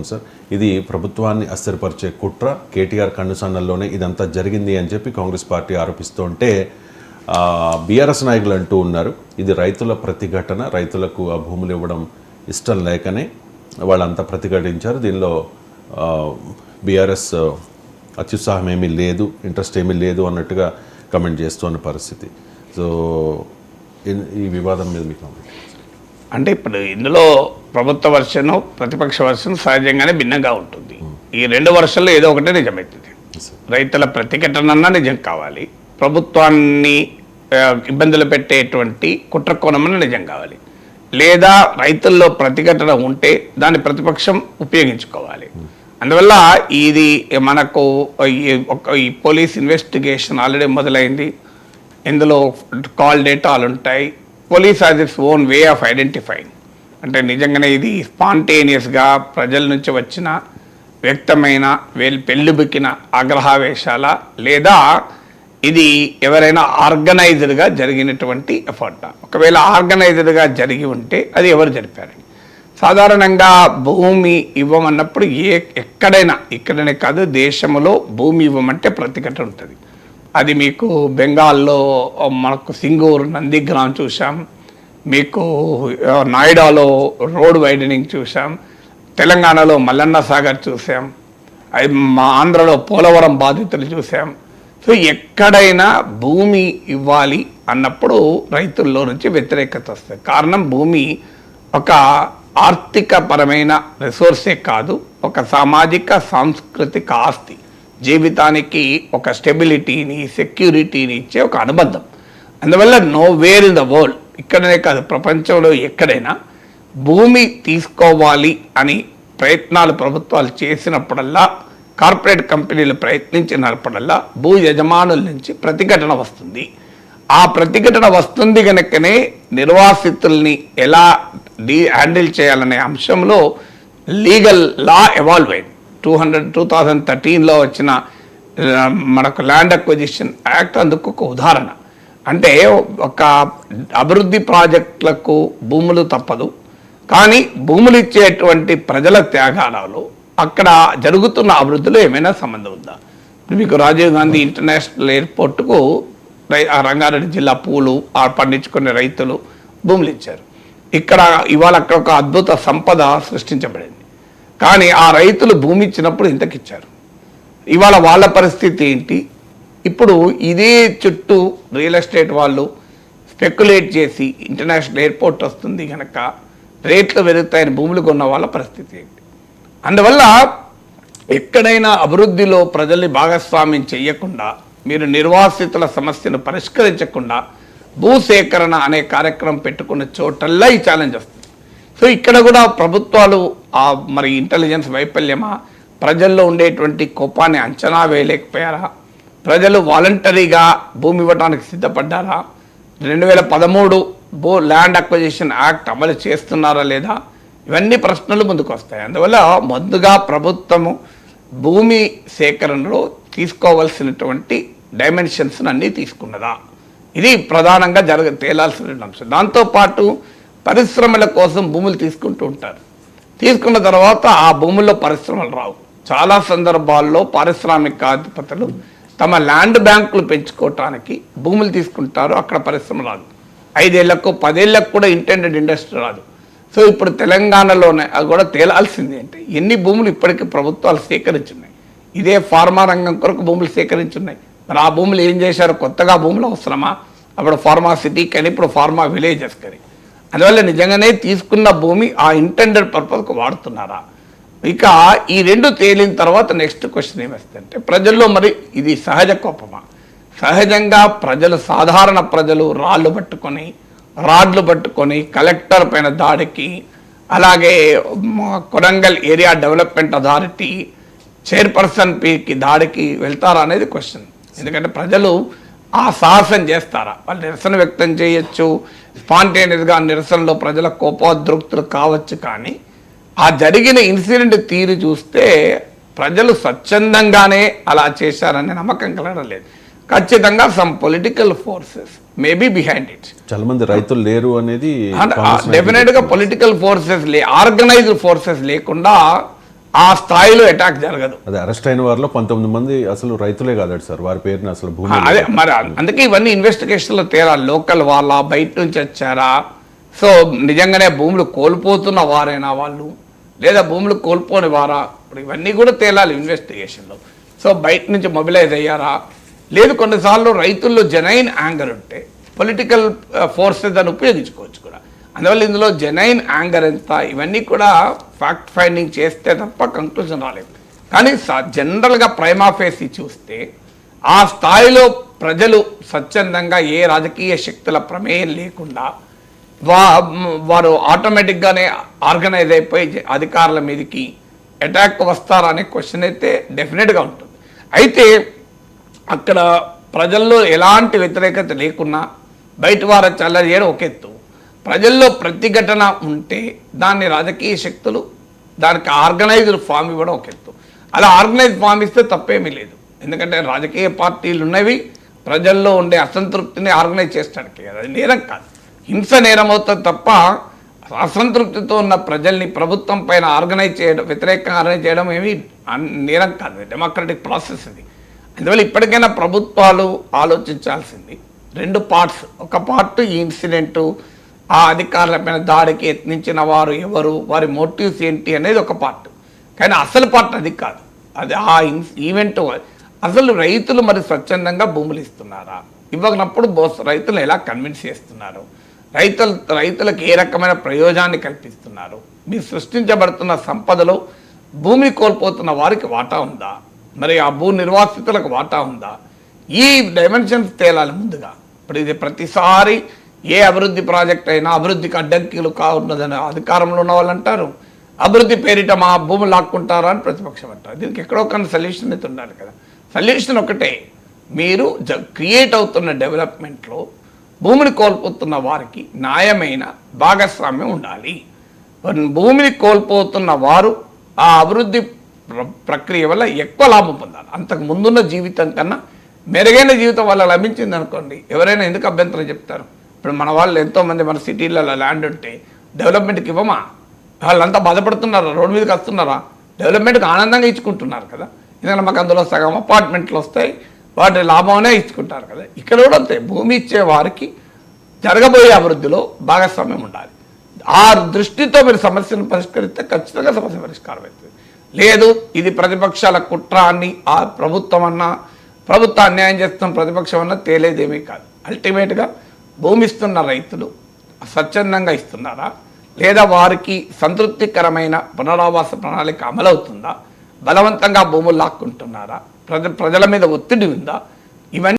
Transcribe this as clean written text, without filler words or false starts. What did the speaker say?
Sir, ఇది ప్రభుత్వాన్ని అస్థిరపరిచే కుట్ర, కేటీఆర్ కన్నుసన్నల్లోనే ఇదంతా జరిగింది అని చెప్పి కాంగ్రెస్ పార్టీ ఆరోపిస్తుంటే బీఆర్ఎస్ నాయకులు అంటూ ఉన్నారు ఇది రైతుల ప్రతిఘటన, రైతులకు ఆ భూములు ఇవ్వడం ఇష్టం లేకనే వాళ్ళంతా ప్రతిఘటించారు, దీనిలో బీఆర్ఎస్ అత్యుత్సాహం ఏమీ లేదు, ఇంట్రెస్ట్ ఏమీ లేదు అన్నట్టుగా కమెంట్ చేస్తున్న పరిస్థితి. సో ఈ వివాదం మీద మీకు అంటే ఇప్పుడు ఇందులో ప్రభుత్వ వర్షన్ ప్రతిపక్ష వర్షన్ సహజంగానే భిన్నంగా ఉంటుంది. ఈ రెండు వర్షన్లో ఏదో ఒకటే నిజమవుతుంది. రైతుల ప్రతిఘటన నిజం కావాలి, ప్రభుత్వాన్ని ఇబ్బందులు పెట్టేటువంటి కుట్ర కోణమని నిజం కావాలి, లేదా రైతుల్లో ప్రతిఘటన ఉంటే దాన్ని ప్రతిపక్షం ఉపయోగించుకోవాలి. అందువల్ల ఇది మనకు ఈ పోలీస్ ఇన్వెస్టిగేషన్ ఆల్రెడీ మొదలైంది. ఇందులో కాల్ డేటాలు ఉంటాయి. Police has its own way of identifying. అంటే నిజంగానే ఇది స్పాంటేనియస్గా ప్రజల నుంచి వచ్చిన వ్యక్తమైన పెళ్ళిబుక్కిన ఆగ్రహావేశాల, లేదా ఇది ఎవరైనా ఆర్గనైజ్డ్గా జరిగినటువంటి ఎఫర్ట్. ఒకవేళ ఆర్గనైజ్డ్గా జరిగి ఉంటే అది ఎవరు జరిపారని. సాధారణంగా భూమి ఇవ్వమన్నప్పుడు ఎక్కడైనా, ఇక్కడనే కాదు దేశంలో భూమి ఇవ్వమంటే ప్రతిఘటన ఉంటుంది. అది మీకు బెంగాల్లో మనకు సింగూర్ నందిగ్రామ్ చూసాం, మీకు నాయిడాలో రోడ్ వైడనింగ్ చూసాం, తెలంగాణలో మల్లన్న సాగర్ చూసాం, మా ఆంధ్రలో పోలవరం బాధితులు చూసాం. సో ఎక్కడైనా భూమి ఇవ్వాలి అన్నప్పుడు రైతుల్లో నుంచి వ్యతిరేకత వస్తుంది. కారణం భూమి ఒక ఆర్థికపరమైన రిసోర్సే కాదు, ఒక సామాజిక సాంస్కృతిక ఆస్తి, జీవితానికి ఒక స్టెబిలిటీని సెక్యూరిటీని ఇచ్చే ఒక అనుబంధం. అందువల్ల know where in the world, ఇక్కడనే కాదు ప్రపంచంలో ఎక్కడైనా భూమి తీసుకోవాలి అని ప్రయత్నాలు ప్రభుత్వాలు చేసినప్పుడల్లా, కార్పొరేట్ కంపెనీలు ప్రయత్నించినప్పుడల్లా భూ యజమానుల నుంచి ప్రతిఘటన వస్తుంది. ఆ ప్రతిఘటన వస్తుంది కనుకనే నిర్వాసితుల్ని ఎలా హ్యాండిల్ చేయాలనే అంశంలో లీగల్ లా ఎవాల్వ్ అయింది. 2013లో వచ్చిన మనకు ల్యాండ్ అక్విజిషన్ యాక్ట్ అందుకు ఒక ఉదాహరణ. అంటే ఒక అభివృద్ధి ప్రాజెక్టులకు భూములు తప్పదు, కానీ భూములు ఇచ్చేటువంటి ప్రజల త్యాగాలలో అక్కడ జరుగుతున్న అభివృద్ధిలో ఏమైనా సంబంధం ఉందా? మీకు రాజీవ్ గాంధీ ఇంటర్నేషనల్ ఎయిర్పోర్టుకు రంగారెడ్డి జిల్లా పూలు పండించుకునే రైతులు భూములు ఇచ్చారు. ఇక్కడ ఇవాళ అక్కడ ఒక అద్భుత సంపద సృష్టించబడింది, కానీ ఆ రైతులు భూమి ఇచ్చినప్పుడు ఇంతకిచ్చారు. ఇవాళ వాళ్ళ పరిస్థితి ఏంటి? ఇప్పుడు ఇదే చుట్టూ రియల్ ఎస్టేట్ వాళ్ళు స్పెక్యులేట్ చేసి ఇంటర్నేషనల్ ఎయిర్పోర్ట్ వస్తుంది కనుక రేట్లు పెరుగుతాయని భూములు కొన్న వాళ్ళ పరిస్థితి ఏంటి? అందువల్ల ఎక్కడైనా అభివృద్ధిలో ప్రజల్ని భాగస్వామ్యం చేయకుండా, మీరు నిర్వాసితుల సమస్యను పరిష్కరించకుండా భూసేకరణ అనే కార్యక్రమం పెట్టుకున్న చోటల్లా ఈ ఛాలెంజ్ వస్తుంది. సో ఇక్కడ కూడా ప్రభుత్వాలు మరి ఇంటెలిజెన్స్ వైఫల్యమా, ప్రజల్లో ఉండేటువంటి కోపాన్ని అంచనా వేయలేకపోయారా, ప్రజలు వాలంటరీగా భూమి ఇవ్వడానికి సిద్ధపడ్డారా, 2013 ల్యాండ్ అక్విజిషన్ యాక్ట్ అమలు చేస్తున్నారా లేదా, ఇవన్నీ ప్రశ్నలు ముందుకు వస్తాయి. అందువల్ల ముందుగా ప్రభుత్వము భూమి సేకరణలో తీసుకోవాల్సినటువంటి డైమెన్షన్స్ అన్నీ తీసుకున్నదా, ఇది ప్రధానంగా తేలాల్సిన అంశం. దాంతోపాటు పరిశ్రమల కోసం భూములు తీసుకుంటూ ఉంటారు. తీసుకున్న తర్వాత ఆ భూముల్లో పరిశ్రమలు రావు. చాలా సందర్భాల్లో పారిశ్రామికాధిపతులు తమ ల్యాండ్ బ్యాంకులు పెంచుకోవటానికి భూములు తీసుకుంటారు, అక్కడ పరిశ్రమ రాదు. 5 ఏళ్లకు 10 ఏళ్లకు కూడా ఇంటెండెడ్ ఇండస్ట్రీ రాదు. సో ఇప్పుడు తెలంగాణలోనే అది కూడా తేలాల్సింది అంటే ఎన్ని భూములు ఇప్పటికీ ప్రభుత్వాలు సేకరించున్నాయి. ఇదే ఫార్మా రంగం కొరకు భూములు సేకరించున్నాయి. మరి ఆ భూములు ఏం చేశారు? కొత్తగా భూములు అవసరమా? అప్పుడు ఫార్మా సిటీకి అని, ఇప్పుడు ఫార్మా విలేజెస్ కానీ. అందువల్ల నిజంగానే తీసుకున్న భూమి ఆ ఇంటెండెడ్ పర్పస్కు వాడుతున్నారా? ఇక ఈ రెండు తేలిన తర్వాత నెక్స్ట్ క్వశ్చన్ ఏమొస్తుందంటే, ప్రజల్లో మరి ఇది సహజ కోపమా? సహజంగా ప్రజలు, సాధారణ ప్రజలు రాడ్లు పట్టుకొని కలెక్టర్ పైన దాడికి, అలాగే Kodangal area development authority chairperson పీకి దాడికి వెళ్తారా అనేది క్వశ్చన్. ఎందుకంటే ప్రజలు ఆ సాహసం చేస్తారా? వాళ్ళు నిరసన వ్యక్తం చేయొచ్చు, స్పాంటేనియస్గా నిరసనలో ప్రజల కోపోద్రిక్తులు కావచ్చు, కానీ ఆ జరిగిన ఇన్సిడెంట్ తీరు చూస్తే ప్రజలు స్వచ్ఛందంగానే అలా చేశారనే నమ్మకం కలగడం లేదు. ఖచ్చితంగా some political forces maybe behind it. చాలా మంది రైతులు లేరు అనేది డెఫినెట్గా పొలిటికల్ ఫోర్సెస్ ఆర్గనైజ్డ్ ఫోర్సెస్ లేకుండా ఆ స్థాయిలో అటాక్ జరగదు. అదే అరెస్ట్ అయిన వారిలో 19 మంది అసలు రైతులే కాదట సార్, వారి పేరుని అసలు భూమి అదే మరి అందుకే ఇవన్నీ ఇన్వెస్టిగేషన్లో తేలాలి. లోకల్ వాళ్ళ, బయట నుంచి వచ్చారా, సో నిజంగానే భూములు కోల్పోతున్న వారైనా వాళ్ళు, లేదా భూములు కోల్పోని వారా, ఇప్పుడు ఇవన్నీ కూడా తేలాలి ఇన్వెస్టిగేషన్లో. సో బయట నుంచి మొబిలైజ్ అయ్యారా, లేదు కొన్నిసార్లు రైతుల్లో జెన్యున్ యాంగర్ ఉంటే పొలిటికల్ ఫోర్సెస్ అని ఉపయోగించుకోవచ్చు కూడా. అందువల్ల ఇందులో జెన్యున్ యాంగర్ ఎంత, ఇవన్నీ కూడా ఫ్యాక్ట్ ఫైండింగ్ చేస్తే తప్ప కంక్లూజన్ రాలేదు. కానీ జనరల్గా ప్రైమా ఫేసి చూస్తే ఆ స్థాయిలో ప్రజలు స్వచ్ఛందంగా ఏ రాజకీయ శక్తుల ప్రమేయం లేకుండా వారు ఆటోమేటిక్గానే ఆర్గనైజ్ అయిపోయి అధికారుల మీదకి అటాక్ వస్తారా అనే క్వశ్చన్ అయితే డెఫినెట్గా ఉంటుంది. అయితే అక్కడ ప్రజల్లో ఎలాంటి వ్యతిరేకత లేకున్నా బయట వారు చల్లరి చేయడం ఒక ఎత్తు, ప్రజల్లో ప్రతిఘటన ఉంటే దాన్ని రాజకీయ శక్తులు దానికి ఆర్గనైజ్డ్ ఫామ్ ఇవ్వడం ఒక ఎత్తు. అలా ఆర్గనైజ్ ఫామ్ ఇస్తే తప్పేమీ లేదు, ఎందుకంటే రాజకీయ పార్టీలు ఉన్నవి ప్రజల్లో ఉండే అసంతృప్తిని ఆర్గనైజ్ చేస్తానికి, అది నేరం కాదు, హింస నేరం అవుతుంది తప్ప అసంతృప్తితో ఉన్న ప్రజల్ని ప్రభుత్వం పైన ఆర్గనైజ్ చేయడం, వ్యతిరేకంగా ఆర్గనైజ్ చేయడం ఏమీ నేరం కాదు, డెమోక్రటిక్ ప్రాసెస్ ఇది. అందువల్ల ఇప్పటికైనా ప్రభుత్వాలు ఆలోచించాల్సింది రెండు పార్ట్స్. ఒక పార్ట్ ఈ ఇన్సిడెంటు, ఆ అధికారులపైన దాడికి యత్నించిన వారు ఎవరు, వారి మోటివ్స్ ఏంటి అనేది ఒక పార్ట్. కానీ అసలు పార్ట్ అది కాదు, అది ఆ ఈవెంట్. అసలు రైతులు మరి స్వచ్ఛందంగా భూములు ఇస్తున్నారా, ఇవ్వనప్పుడు రైతులు ఎలా కన్విన్స్ చేస్తున్నారు, రైతులకు ఏ రకమైన ప్రయోజనాన్ని కల్పిస్తున్నారు, మీరు సృష్టించబడుతున్న సంపదలో భూమిని కోల్పోతున్న వారికి వాటా ఉందా, మరి ఆ భూ నిర్వాసితులకు వాటా ఉందా, ఈ డైమెన్షన్స్ తేలాలి ముందుగా. ఇప్పుడు ఇది ప్రతిసారి ఏ అభివృద్ధి ప్రాజెక్ట్ అయినా అభివృద్ధికి అడ్డంకిలు కావున్నదని అధికారంలో ఉన్న వాళ్ళు అంటారు, అభివృద్ధి పేరిట మా భూములు లాక్కుంటారా అని ప్రతిపక్షం అంటారు. దీనికి ఎక్కడో కానీ సొల్యూషన్ అయితే ఉండాలి కదా. సొల్యూషన్ ఒకటే, మీరు క్రియేట్ అవుతున్న డెవలప్మెంట్లో భూమిని కోల్పోతున్న వారికి న్యాయమైన భాగస్వామ్యం ఉండాలి. భూమిని కోల్పోతున్న వారు ఆ అభివృద్ధి ప్రక్రియ వల్ల ఎక్కువ లాభం పొందాలి. అంతకు ముందున్న జీవితం కన్నా మెరుగైన జీవితం వల్ల లభించింది అనుకోండి, ఎవరైనా ఎందుకు అభ్యంతరం చెప్తారు? ఇప్పుడు మన వాళ్ళు ఎంతోమంది మన సిటీలలో ల్యాండ్ ఉంటే డెవలప్మెంట్కి ఇవ్వమా? వాళ్ళంతా బాధపడుతున్నారా, రోడ్డు మీదకి వస్తున్నారా? డెవలప్మెంట్కి ఆనందంగా ఇచ్చుకుంటున్నారు కదా, ఎందుకంటే మాకు అందులో సగం అపార్ట్మెంట్లు వస్తాయి, వాటి లాభంనే ఇచ్చుకుంటారు కదా. ఇక్కడ కూడా అంతే, భూమి ఇచ్చే వారికి జరగబోయే అభివృద్ధిలో భాగస్వామ్యం ఉండాలి. ఆ దృష్టితో మీరు సమస్యను పరిష్కరిస్తే ఖచ్చితంగా సమస్య పరిష్కారం అవుతుంది. లేదు ఇది ప్రతిపక్షాల కుట్ర అని ఆ ప్రభుత్వం అన్యాయం చేస్తున్న ప్రతిపక్షం అన్నా తేలేదేమీ కాదు. అల్టిమేట్గా భూమి ఇస్తున్న రైతులు స్వచ్ఛందంగా ఇస్తున్నారా, లేదా వారికి సంతృప్తికరమైన పునరావాస ప్రణాళిక అమలవుతుందా, బలవంతంగా భూములు లాక్కుంటున్నారా, ప్రజల మీద ఒత్తిడి ఉందా, ఇవన్నీ